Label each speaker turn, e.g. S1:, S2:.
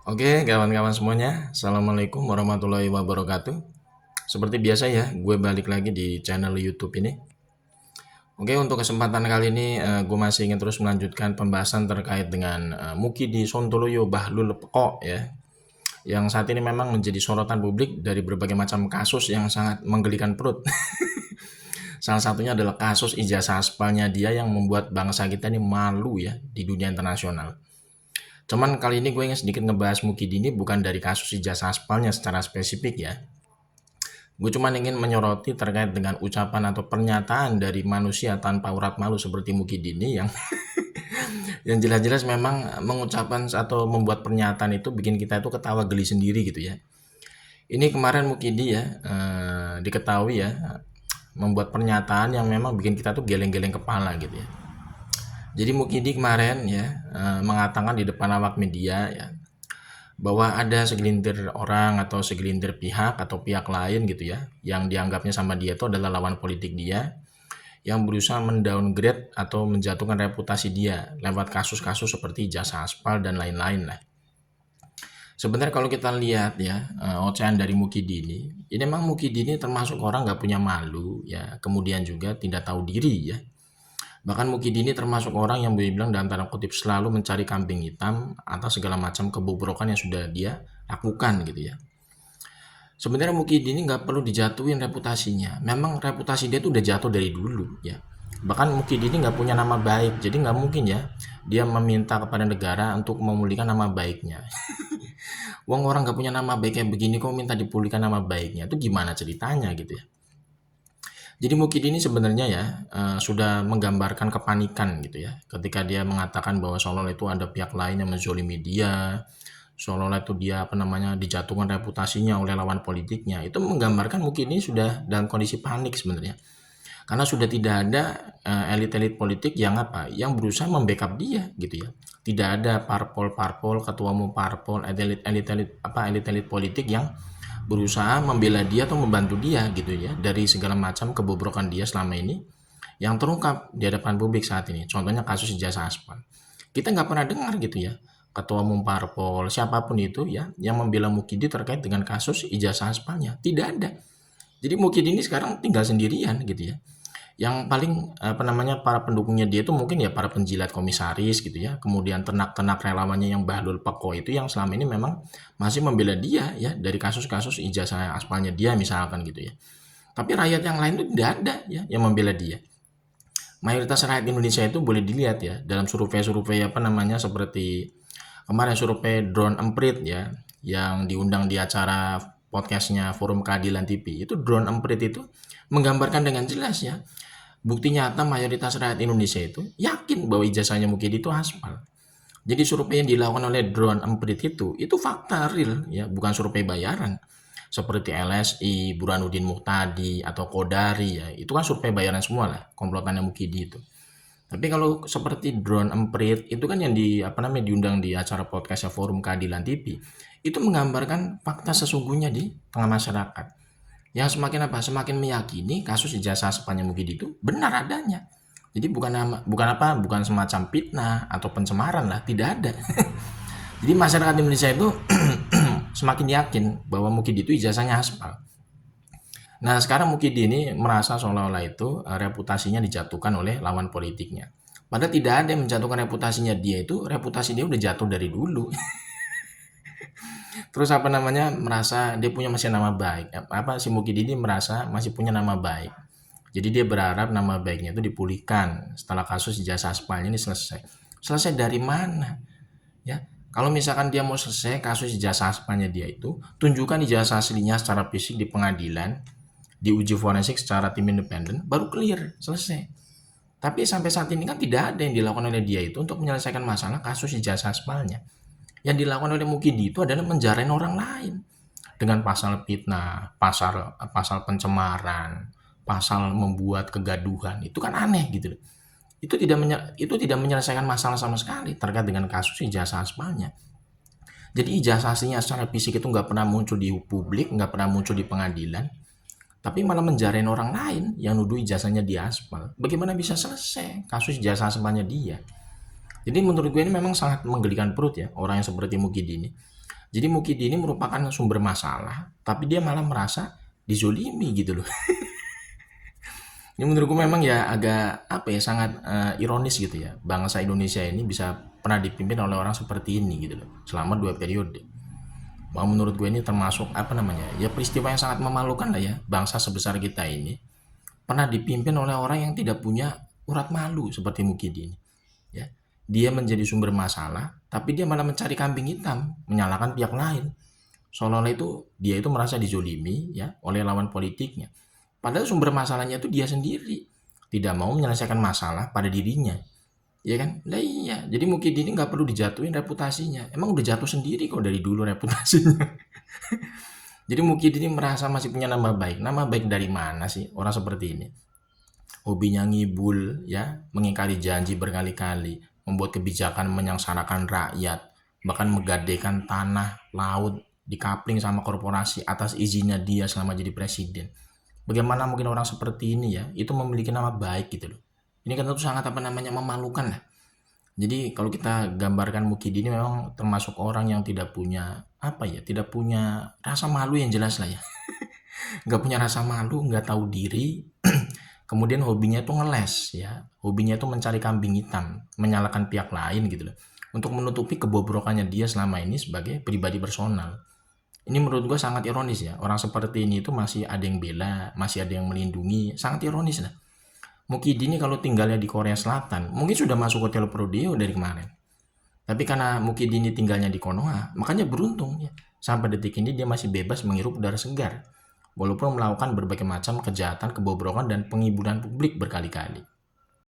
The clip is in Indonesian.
S1: Oke, kawan-kawan semuanya, Assalamualaikum warahmatullahi wabarakatuh. Seperti biasa ya, gue balik lagi di channel YouTube ini. Oke, untuk kesempatan kali ini gue masih ingin terus melanjutkan pembahasan terkait dengan Mukidi Sontoloyo Bahlul Peko ya, yang saat ini memang menjadi sorotan publik dari berbagai macam kasus yang sangat menggelikan perut. Salah satunya adalah kasus ijazah aspalnya dia yang membuat bangsa kita ini malu ya di dunia internasional. Cuman kali ini gue ingin sedikit ngebahas Mukidi ini bukan dari kasus ijazah aspalnya secara spesifik ya. Gue cuma ingin menyoroti terkait dengan ucapan atau pernyataan dari manusia tanpa urat malu seperti Mukidi ini yang jelas-jelas memang mengucapkan atau membuat pernyataan itu bikin kita itu ketawa geli sendiri gitu ya. Ini kemarin Mukidi ya diketahui ya membuat pernyataan yang memang bikin kita tuh geleng-geleng kepala gitu ya. Jadi Mukidi kemarin ya mengatakan di depan awak media ya bahwa ada segelintir orang atau segelintir pihak atau pihak lain gitu ya yang dianggapnya sama dia itu adalah lawan politik dia yang berusaha mendowngrade atau menjatuhkan reputasi dia lewat kasus-kasus seperti jasa aspal dan lain-lain lah. Sebenarnya kalau kita lihat ya ocehan dari Mukidi ini memang Mukidi ini termasuk orang nggak punya malu ya, kemudian juga tidak tahu diri ya. Bahkan Mukidi ini termasuk orang yang bilang dalam tanda kutip selalu mencari kambing hitam atas segala macam kebobrokan yang sudah dia lakukan gitu ya. Sebenarnya Mukidi ini nggak perlu dijatuhin reputasinya. Memang reputasi dia tuh udah jatuh dari dulu ya. Bahkan Mukidi ini nggak punya nama baik, jadi nggak mungkin ya dia meminta kepada negara untuk memulihkan nama baiknya. Uang orang nggak punya nama baik kayak begini kok minta dipulihkan nama baiknya, itu gimana ceritanya gitu ya. Jadi Mukidi ini sebenarnya ya sudah menggambarkan kepanikan gitu ya ketika dia mengatakan bahwa seolah-olah itu ada pihak lain yang menzolimi dia, seolah-olah itu dia apa namanya dijatuhkan reputasinya oleh lawan politiknya. Itu menggambarkan Mukidi ini sudah dalam kondisi panik sebenarnya. Karena sudah tidak ada elit-elit politik yang apa? Yang berusaha membackup dia gitu ya. Tidak ada parpol-parpol, ketua umum parpol, elit-elit politik yang berusaha membela dia atau membantu dia gitu ya dari segala macam kebobrokan dia selama ini yang terungkap di hadapan publik saat ini. Contohnya kasus ijazah aspal. Kita nggak pernah dengar gitu ya ketua umum parpol siapapun itu ya yang membela Mukidi terkait dengan kasus ijazah aspalnya. Tidak ada. Jadi Mukidi ini sekarang tinggal sendirian gitu ya. Yang paling apa namanya para pendukungnya dia itu mungkin ya para penjilat komisaris gitu ya, kemudian ternak-ternak relawannya yang Bahlul Peko itu yang selama ini memang masih membela dia ya dari kasus-kasus ijazah aspalnya dia misalkan gitu ya. Tapi rakyat yang lain itu tidak ada ya yang membela dia. Mayoritas rakyat Indonesia itu boleh dilihat ya dalam survei-survei apa namanya seperti kemarin survei Drone Emprit ya yang diundang di acara podcastnya Forum Keadilan TV itu Drone Emprit itu menggambarkan dengan jelas ya. Bukti nyata mayoritas rakyat Indonesia itu yakin bahwa ijazahnya Mukidi itu aspal. Jadi survei yang dilakukan oleh Drone Emprit itu fakta real ya, bukan survei bayaran. Seperti LSI, Burhanuddin Muhtadi atau Kodari ya, itu kan survei bayaran semua lah, komplotannya Mukidi itu. Tapi kalau seperti Drone Emprit itu kan yang di apa namanya diundang di acara podcastnya Forum Keadilan TV, itu menggambarkan fakta sesungguhnya di tengah masyarakat. Yang semakin apa? Semakin meyakini kasus ijazah sepanjang Mukidi itu benar adanya. Jadi bukan semacam fitnah atau pencemaran lah, tidak ada. Jadi masyarakat Indonesia itu semakin yakin bahwa Mukidi itu ijazahnya aspal. Nah sekarang Mukidi ini merasa seolah-olah itu reputasinya dijatuhkan oleh lawan politiknya. Padahal tidak ada yang menjatuhkan reputasinya dia itu, reputasi dia udah jatuh dari dulu. Terus apa namanya merasa dia punya masih nama baik. Apa si Mukidi ini merasa masih punya nama baik. Jadi dia berharap nama baiknya itu dipulihkan setelah kasus ijazah aspalnya ini selesai. Selesai dari mana? Ya, kalau misalkan dia mau selesai kasus ijazah aspalnya dia itu, tunjukkan ijazah aslinya secara fisik di pengadilan, diuji forensik secara tim independen, baru clear, selesai. Tapi sampai saat ini kan tidak ada yang dilakukan oleh dia itu untuk menyelesaikan masalah kasus ijazah aspalnya. Yang dilakukan oleh Mukidi itu adalah menjarain orang lain dengan pasal fitnah, pasal pencemaran, pasal membuat kegaduhan. Itu kan aneh gitu loh. Itu tidak menyelesaikan masalah sama sekali terkait dengan kasus ijazah aspalnya. Jadi ijazah aslinya secara fisik itu nggak pernah muncul di publik, nggak pernah muncul di pengadilan, tapi malah menjarain orang lain yang nuduh ijazahnya di aspal. Bagaimana bisa selesai kasus ijazah aspalnya dia? Jadi menurut gue ini memang sangat menggelikan perut ya orang yang seperti Mukidi ini. Jadi Mukidi ini merupakan sumber masalah, tapi dia malah merasa dizolimi gitu loh. Ini menurutku memang ya agak apa ya sangat ironis gitu ya. Bangsa Indonesia ini bisa pernah dipimpin oleh orang seperti ini gitu loh selama 2 periode. Mau menurut gue ini termasuk apa namanya ya peristiwa yang sangat memalukan lah ya, bangsa sebesar kita ini pernah dipimpin oleh orang yang tidak punya urat malu seperti Mukidi ini. Ya, dia menjadi sumber masalah, tapi dia malah mencari kambing hitam, menyalahkan pihak lain. Seolah-olah itu dia itu merasa dizolimi ya oleh lawan politiknya. Padahal sumber masalahnya itu dia sendiri. Tidak mau menyelesaikan masalah pada dirinya. Ya kan? Nah iya, jadi Mukidi ini nggak perlu dijatuhin reputasinya. Emang udah jatuh sendiri kok dari dulu reputasinya. Jadi Mukidi ini merasa masih punya nama baik. Nama baik dari mana sih orang seperti ini? Hobinya ngibul ya, mengingkari janji berkali-kali, membuat kebijakan menyengsarakan rakyat, bahkan menggadaikan tanah, laut, dikapling sama korporasi atas izinnya dia selama jadi presiden. Bagaimana mungkin orang seperti ini ya, itu memiliki nama baik gitu loh. Ini kan tentu sangat apa namanya memalukan lah. Jadi kalau kita gambarkan Mukidi ini memang termasuk orang yang tidak punya apa ya, tidak punya rasa malu yang jelas lah ya. Nggak punya rasa malu, nggak tahu diri, kemudian hobinya itu ngeles ya, hobinya itu mencari kambing hitam, menyalahkan pihak lain gitu loh, untuk menutupi kebobrokannya dia selama ini sebagai pribadi personal. Ini menurut gue sangat ironis ya, orang seperti ini itu masih ada yang bela, masih ada yang melindungi, sangat ironis lah. Mukidi ini kalau tinggalnya di Korea Selatan, mungkin sudah masuk hotel Prodeo dari kemarin. Tapi karena Mukidi ini tinggalnya di Konoha, makanya beruntung ya. Sampai detik ini dia masih bebas menghirup udara segar. Walaupun melakukan berbagai macam kejahatan, kebobrokan, dan penghiburan publik berkali-kali.